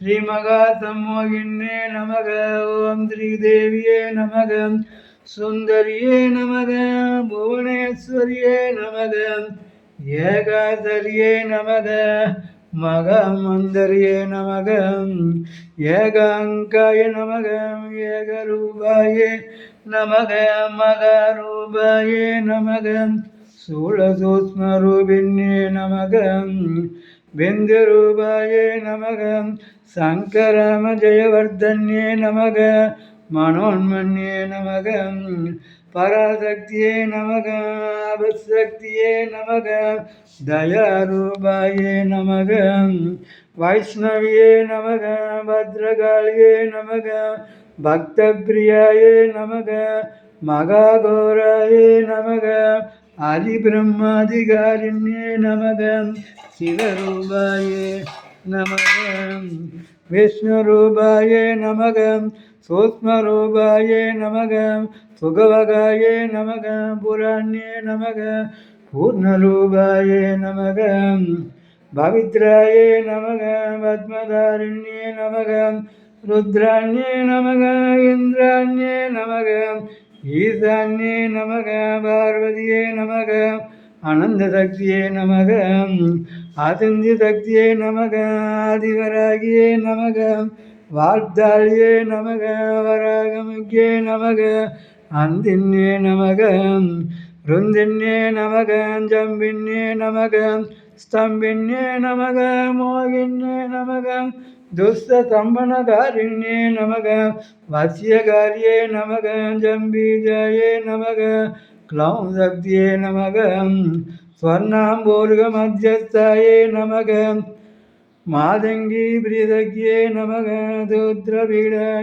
श्रीमगासम्मोहिन्ये नमः ॐ श्रीदेव्ये नमः सुन्दर्ये नमः भुवनेश्वर्ये नमः ஏகாதரியே நமக மகமந்தரியே நமக ஏகாங்காய நமக ஏகரூபாயே நமக மகரூபாயே நமக சூலசூக்ஷ்மரூபிண்யே நமக பிந்துரூபாயே நமக சங்கரமஜயவர்தன்யே நமக மனோன்மன்யே நமக பராசக்தியே நமக அபசக்தியே நமக தயாரூபாயே நமக வைஷ்ணவியே நமக பத்ரகாளியே நமக பக்தப்பிரியாயே நமக மகாகோராயே நமக ஆதிபிரம்மாதிகாரிண்யே நமக சிவரூபாயே நமக விஷ்ணுரூபாயே நமக சூக்ஷ்மரூபாயே நமக சுகவகாயே நமக புராண்யே நமக பூர்ணரூபாயே நமக பவித்ராயே நமக பத்மதாரிண்யே நமக ருத்ராண்யே நமக இந்திராண்யே நமக ஈசான்யே நமக பார்வதியே நமக அனந்த சக்தியே நமக ஆதித்ய சக்தியே நமக ஆதிவராகியே நமக வார்த்தாளியே நமக வராகமுக்கியே நமக அந்தின்யே நமக ருந்தின்யே நமக ஜம்பின்யே நமக ஸ்தம்பின்யே நமக மோகின்யே நமக துஸ்தம்பனகாரிண்யே நமக வசியகாரியே நமக ஜம்பீஜாயே நமக க்ளௌம் சக்தியே நமக ஸ்வர்ணாம்பூர்க மத்தியஸ்தாயே நமக மாதங்கி பிரியதக்யே நமக தூத்ரபீட